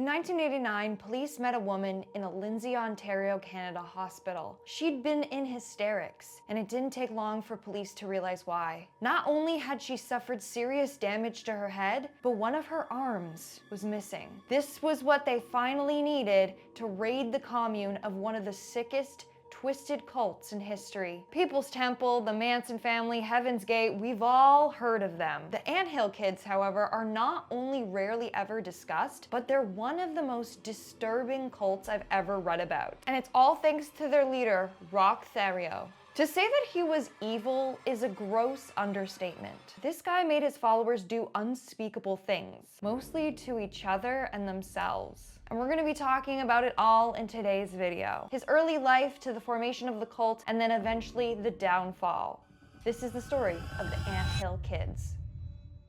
1989, police met a woman in a Lindsay, Ontario, Canada hospital. She'd been in hysterics, and it didn't take long for police to realize why. Not only had she suffered serious damage to her head, but one of her arms was missing. This was what they finally needed to raid the commune of one of the sickest, twisted cults in history. People's Temple, the Manson family, Heaven's Gate, we've all heard of them. The Anthill Kids, however, are not only rarely ever discussed, but they're one of the most disturbing cults I've ever read about. And it's all thanks to their leader, Roch Thériault. To say that he was evil is a gross understatement. This guy made his followers do unspeakable things, mostly to each other and themselves. And we're going to be talking about it all in today's video. His early life to the formation of the cult, and then eventually the downfall. This is the story of the Anthill Kids.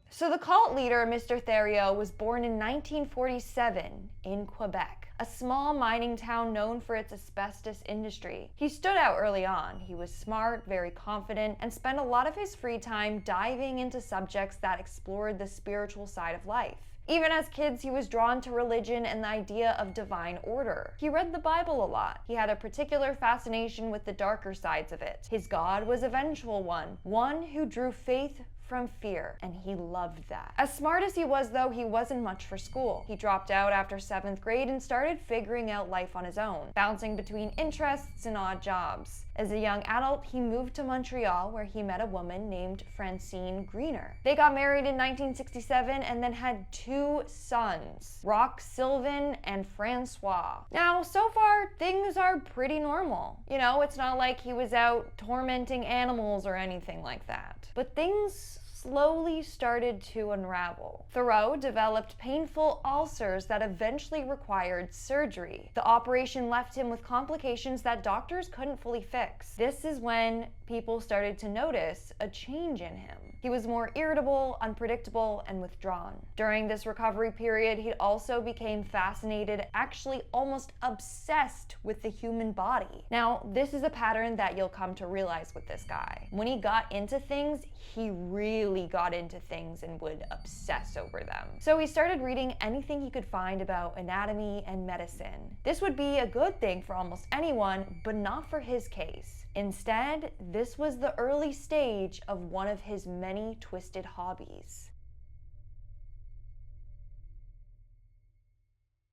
So the cult leader, Mr. Thériault, was born in 1947 in Quebec, a small mining town known for its asbestos industry. He stood out early on. He was smart, very confident, and spent a lot of his free time diving into subjects that explored the spiritual side of life. Even as kids, he was drawn to religion and the idea of divine order. He read the Bible a lot. He had a particular fascination with the darker sides of it. His God was a vengeful one who drew faith from fear, and he loved that. As smart as he was, though, he wasn't much for school. He dropped out after 7th grade and started figuring out life on his own, bouncing between interests and odd jobs. As a young adult, he moved to Montreal, where he met a woman named Francine Greener. They got married in 1967 and then had 2 sons, Roch Sylvain and Francois. Now, so far, things are pretty normal. You know, it's not like he was out tormenting animals or anything like that. But things slowly started to unravel. Thériault developed painful ulcers that eventually required surgery. The operation left him with complications that doctors couldn't fully fix. This is when people started to notice a change in him. He was more irritable, unpredictable, and withdrawn. During this recovery period, he also became fascinated, actually almost obsessed with the human body. Now, this is a pattern that you'll come to realize with this guy. When he got into things, he really got into things and would obsess over them. So he started reading anything he could find about anatomy and medicine. This would be a good thing for almost anyone, but not for his case. Instead, this was the early stage of one of his many twisted hobbies.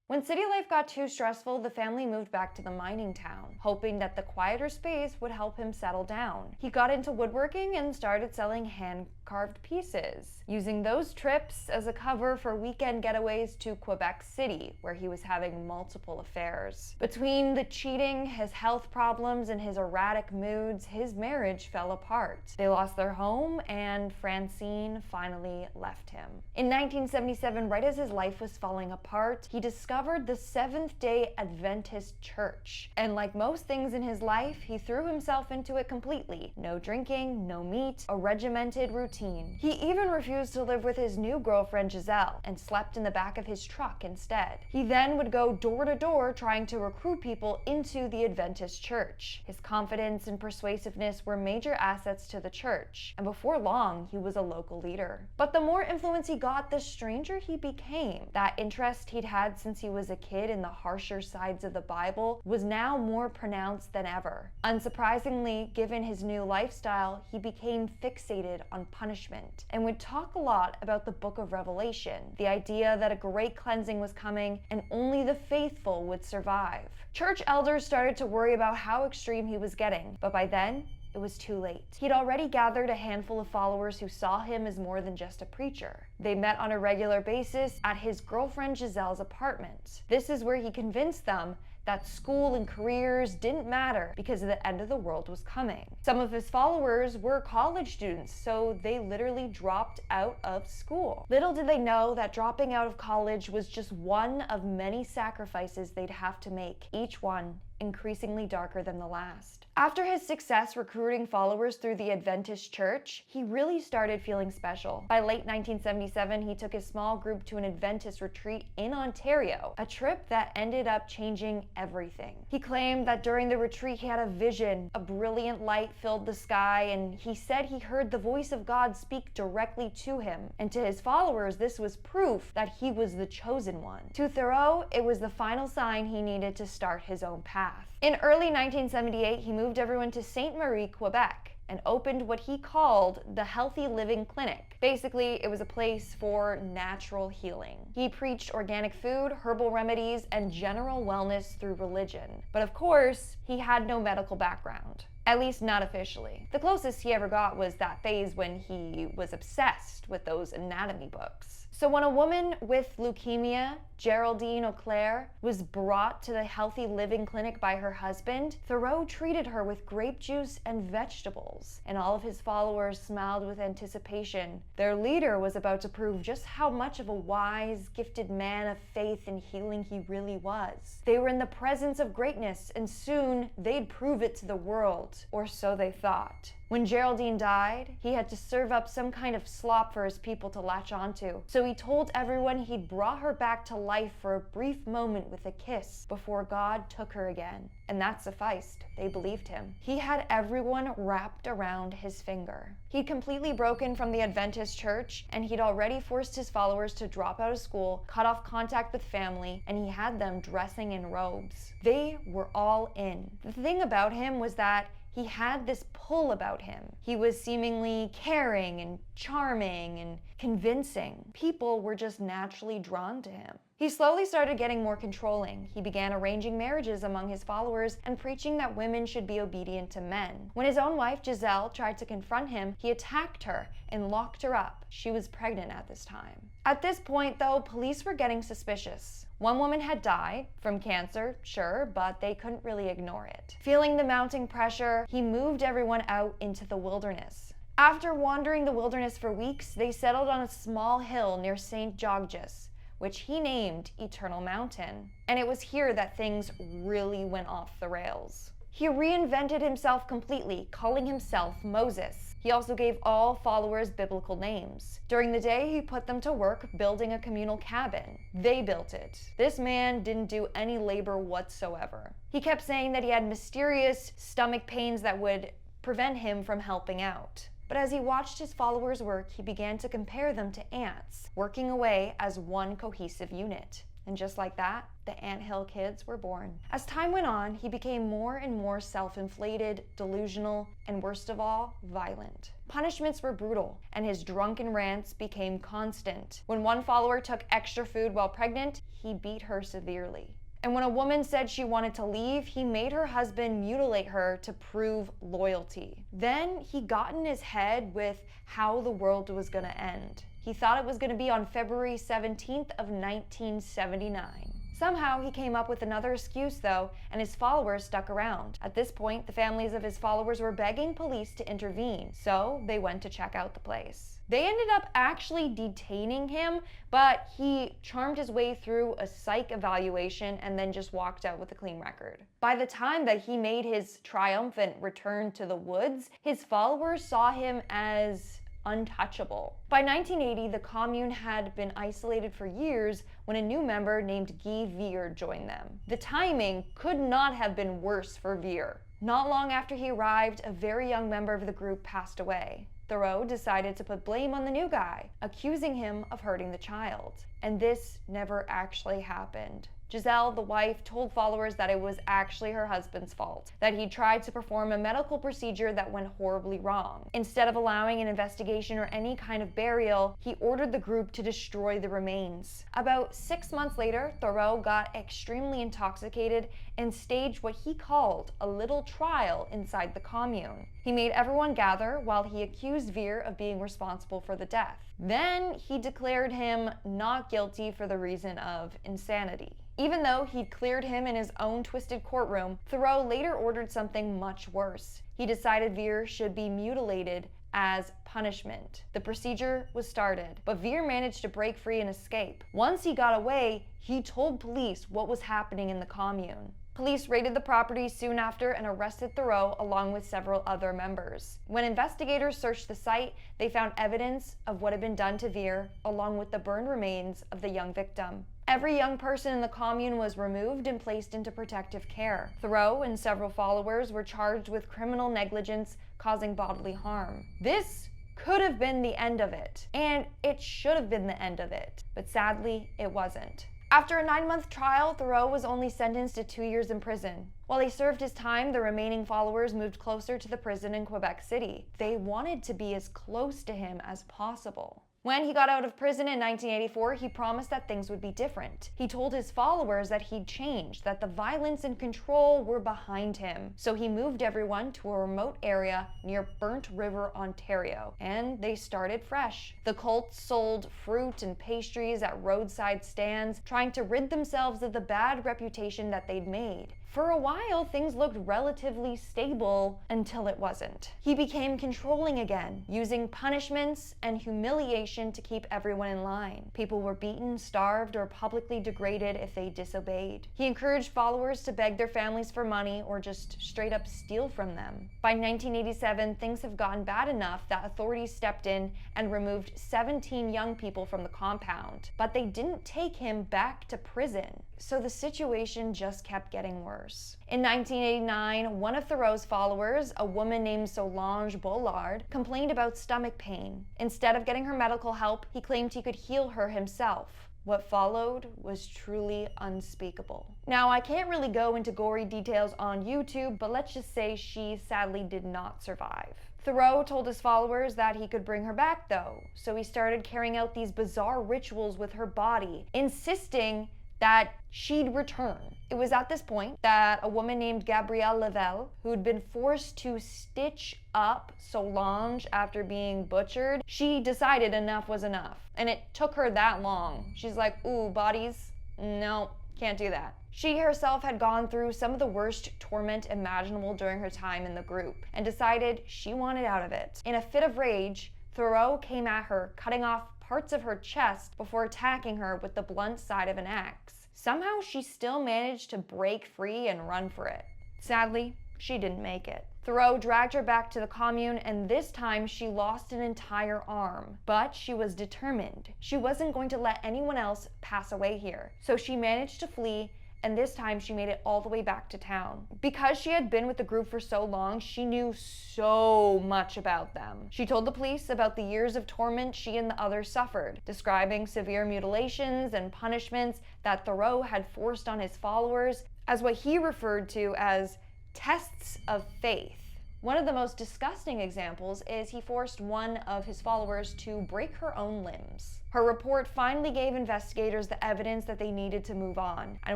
When city life got too stressful, the family moved back to the mining town, hoping that the quieter space would help him settle down. He got into woodworking and started selling hand-carved pieces, using those trips as a cover for weekend getaways to Quebec City, where he was having multiple affairs. Between the cheating, his health problems, and his erratic moods, his marriage fell apart. They lost their home, and Francine finally left him. In 1977, right as his life was falling apart, he discovered the Seventh-day Adventist Church. And like most things in his life, he threw himself into it completely. No drinking, no meat, a regimented routine. He even refused to live with his new girlfriend Giselle and slept in the back of his truck instead. He then would go door to door trying to recruit people into the Adventist Church. His confidence and persuasiveness were major assets to the church, and before long, he was a local leader. But the more influence he got, the stranger he became. That interest he'd had since he was a kid in the harsher sides of the Bible was now more pronounced than ever. Unsurprisingly, given his new lifestyle, he became fixated on punishment and would talk a lot about the book of Revelation, the idea that a great cleansing was coming and only the faithful would survive. Church elders started to worry about how extreme he was getting, but by then, it was too late. He'd already gathered a handful of followers who saw him as more than just a preacher. They met on a regular basis at his girlfriend Giselle's apartment. This is where he convinced them that school and careers didn't matter because the end of the world was coming. Some of his followers were college students, so they literally dropped out of school. Little did they know that dropping out of college was just one of many sacrifices they'd have to make, each one increasingly darker than the last. After his success recruiting followers through the Adventist church, he really started feeling special. By late 1977, he took his small group to an Adventist retreat in Ontario, a trip that ended up changing everything. He claimed that during the retreat he had a vision, a brilliant light filled the sky, and he said he heard the voice of God speak directly to him. And to his followers, this was proof that he was the chosen one. To Thériault, it was the final sign he needed to start his own path. In early 1978, he moved everyone to Ste. Marie, Quebec, and opened what he called the Healthy Living Clinic. Basically, it was a place for natural healing. He preached organic food, herbal remedies, and general wellness through religion. But of course, he had no medical background. At least not officially. The closest he ever got was that phase when he was obsessed with those anatomy books. So when a woman with leukemia, Geraldine Auclair, was brought to the Healthy Living Clinic by her husband, Thériault treated her with grape juice and vegetables, and all of his followers smiled with anticipation. Their leader was about to prove just how much of a wise, gifted man of faith and healing he really was. They were in the presence of greatness, and soon they'd prove it to the world, or so they thought. When Geraldine died, he had to serve up some kind of slop for his people to latch onto. So he told everyone he'd brought her back to life for a brief moment with a kiss before God took her again. And that sufficed. They believed him. He had everyone wrapped around his finger. He'd completely broken from the Adventist church, and he'd already forced his followers to drop out of school, cut off contact with family, and he had them dressing in robes. They were all in. The thing about him was that he had this pull about him. He was seemingly caring and charming and convincing. People were just naturally drawn to him. He slowly started getting more controlling. He began arranging marriages among his followers and preaching that women should be obedient to men. When his own wife, Giselle, tried to confront him, he attacked her and locked her up. She was pregnant at this time. At this point, though, police were getting suspicious. One woman had died from cancer, sure, but they couldn't really ignore it. Feeling the mounting pressure, he moved everyone out into the wilderness. After wandering the wilderness for weeks, they settled on a small hill near St. Georges, which he named Eternal Mountain. And it was here that things really went off the rails. He reinvented himself completely, calling himself Moses. He also gave all followers biblical names. During the day, he put them to work building a communal cabin. They built it. This man didn't do any labor whatsoever. He kept saying that he had mysterious stomach pains that would prevent him from helping out. But as he watched his followers work, he began to compare them to ants, working away as one cohesive unit. And just like that, the anthill kids were born. As time went on, he became more and more self-inflated, delusional, and worst of all, violent. Punishments were brutal, and his drunken rants became constant. When one follower took extra food while pregnant, he beat her severely. And when a woman said she wanted to leave, he made her husband mutilate her to prove loyalty. Then he got in his head with how the world was gonna end. He thought it was gonna be on February 17th of 1979. Somehow he came up with another excuse though, and his followers stuck around. At this point, the families of his followers were begging police to intervene, so they went to check out the place. They ended up actually detaining him, but he charmed his way through a psych evaluation and then just walked out with a clean record. By the time that he made his triumphant return to the woods, his followers saw him as untouchable. By 1980, the commune had been isolated for years when a new member named Guy Vier joined them. The timing could not have been worse for Vier. Not long after he arrived, a very young member of the group passed away. Thériault decided to put blame on the new guy, accusing him of hurting the child. And this never actually happened. Giselle, the wife, told followers that it was actually her husband's fault, that he tried to perform a medical procedure that went horribly wrong. Instead of allowing an investigation or any kind of burial, he ordered the group to destroy the remains. About 6 months later, Thériault got extremely intoxicated and staged what he called a little trial inside the commune. He made everyone gather while he accused Vier of being responsible for the death. Then he declared him not guilty for the reason of insanity. Even though he'd cleared him in his own twisted courtroom, Thériault later ordered something much worse. He decided Vier should be mutilated as punishment. The procedure was started, but Vier managed to break free and escape. Once he got away, he told police what was happening in the commune. Police raided the property soon after and arrested Thériault along with several other members. When investigators searched the site, they found evidence of what had been done to Veer, along with the burned remains of the young victim. Every young person in the commune was removed and placed into protective care. Thériault and several followers were charged with criminal negligence causing bodily harm. This could have been the end of it, and it should have been the end of it, but sadly, it wasn't. After a 9-month trial, Thériault was only sentenced to 2 years in prison. While he served his time, the remaining followers moved closer to the prison in Quebec City. They wanted to be as close to him as possible. When he got out of prison in 1984, he promised that things would be different. He told his followers that he'd changed, that the violence and control were behind him. So he moved everyone to a remote area near Burnt River, Ontario, and they started fresh. The cult sold fruit and pastries at roadside stands, trying to rid themselves of the bad reputation that they'd made. For a while, things looked relatively stable until it wasn't. He became controlling again, using punishments and humiliation to keep everyone in line. People were beaten, starved, or publicly degraded if they disobeyed. He encouraged followers to beg their families for money or just straight up steal from them. By 1987, things have gotten bad enough that authorities stepped in and removed 17 young people from the compound. But they didn't take him back to prison. So the situation just kept getting worse. In 1989, one of Thériault's followers, a woman named Solange Bollard, complained about stomach pain. Instead of getting her medical help, he claimed he could heal her himself. What followed was truly unspeakable. Now, I can't really go into gory details on YouTube, but let's just say she sadly did not survive. Thériault told his followers that he could bring her back though, so he started carrying out these bizarre rituals with her body, insisting that she'd return. It was at this point that a woman named Gabrielle Lavelle, who'd been forced to stitch up Solange after being butchered, she decided enough was enough. And it took her that long. She's like, ooh, bodies? No, can't do that. She herself had gone through some of the worst torment imaginable during her time in the group and decided she wanted out of it. In a fit of rage, Thériault came at her, cutting off parts of her chest before attacking her with the blunt side of an axe. Somehow she still managed to break free and run for it. Sadly, she didn't make it. Thériault dragged her back to the commune, and this time she lost an entire arm. But she was determined. She wasn't going to let anyone else pass away here. So she managed to flee, and this time she made it all the way back to town. Because she had been with the group for so long, she knew so much about them. She told the police about the years of torment she and the others suffered, describing severe mutilations and punishments that Thériault had forced on his followers as what he referred to as tests of faith. One of the most disgusting examples is he forced one of his followers to break her own limbs. Her report finally gave investigators the evidence that they needed to move on, and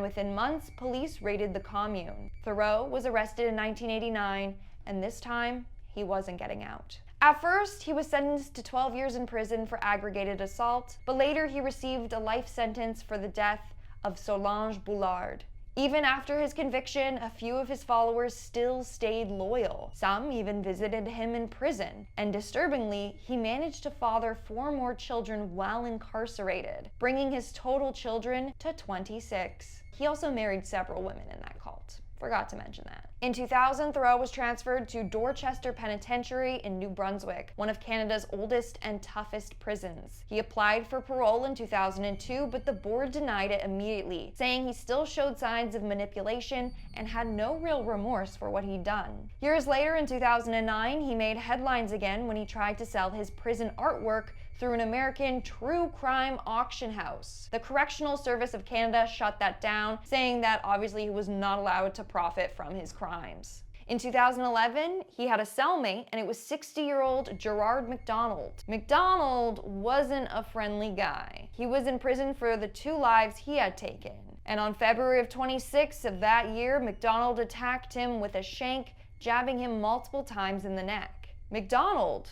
within months, police raided the commune. Thériault was arrested in 1989, and this time, he wasn't getting out. At first, he was sentenced to 12 years in prison for aggravated assault, but later he received a life sentence for the death of Solange Bollard. Even after his conviction, a few of his followers still stayed loyal. Some even visited him in prison. And disturbingly, he managed to father 4 more children while incarcerated, bringing his total children to 26. He also married several women in that cult. Forgot to mention that. In 2000, Thériault was transferred to Dorchester Penitentiary in New Brunswick, one of Canada's oldest and toughest prisons. He applied for parole in 2002, but the board denied it immediately, saying he still showed signs of manipulation and had no real remorse for what he'd done. Years later, in 2009, he made headlines again when he tried to sell his prison artwork through an American true crime auction house. The Correctional Service of Canada shut that down, saying that obviously he was not allowed to profit from his crimes. In 2011, he had a cellmate, and it was 60-year-old Gerard MacDonald. MacDonald wasn't a friendly guy. He was in prison for the 2 lives he had taken. And on February of 26 of that year, MacDonald attacked him with a shank, jabbing him multiple times in the neck. MacDonald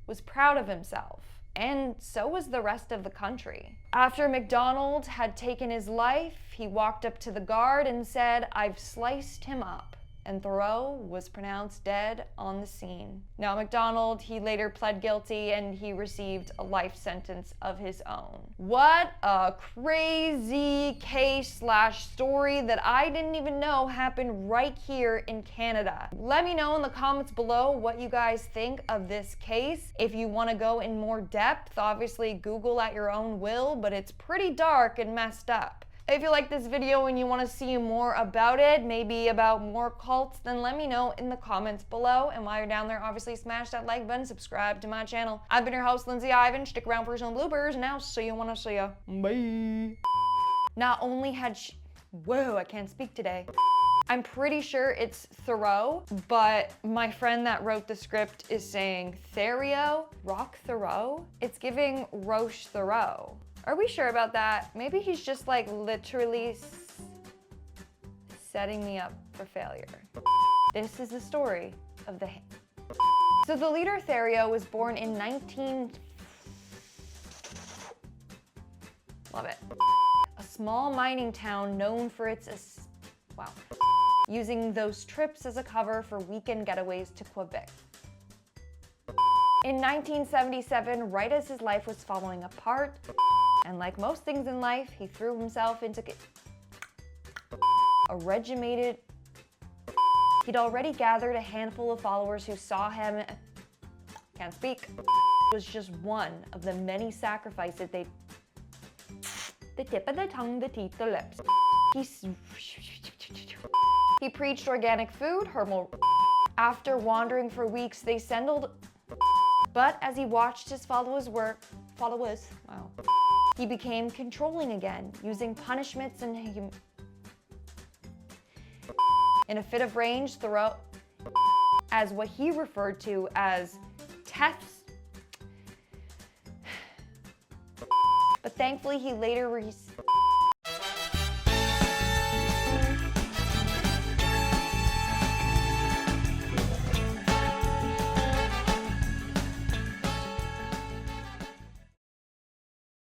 was proud of himself. And so was the rest of the country. After MacDonald had taken his life, he walked up to the guard and said, "I've sliced him up." and Thériault was pronounced dead on the scene. Now, MacDonald, he later pled guilty and he received a life sentence of his own. What a crazy case/story that I didn't even know happened right here in Canada. Let me know in the comments below what you guys think of this case. If you want to go in more depth, obviously Google at your own will, but it's pretty dark and messed up. If you like this video and you want to see more about it, maybe about more cults, then let me know in the comments below. And while you're down there, obviously smash that like button, subscribe to my channel. I've been your host, Lindsay Ivan. Stick around for some bloopers, and I'll see you when I see ya. Bye. Not only had she... Whoa, I can't speak today. I'm pretty sure it's Thériault, but my friend that wrote the script is saying Thériault, Roch Thériault. It's giving Roch Thériault. Are we sure about that? Maybe he's just like literally setting me up for failure. This is the story of the... So the leader Thériault was born in Love it. A small mining town known for its... Wow. Using those trips as a cover for weekend getaways to Quebec. In 1977, right as his life was falling apart, and like most things in life, he threw himself into a regimented... He'd already gathered a handful of followers who saw him... Can't speak. Was just one of the many sacrifices they... The tip of the tongue, the teeth, the lips. He preached organic food, herbal... After wandering for weeks, they settled... But as he watched his followers, wow. He became controlling again, using punishments and in a fit of rage, Thériault, as what he referred to as tests. But thankfully, he later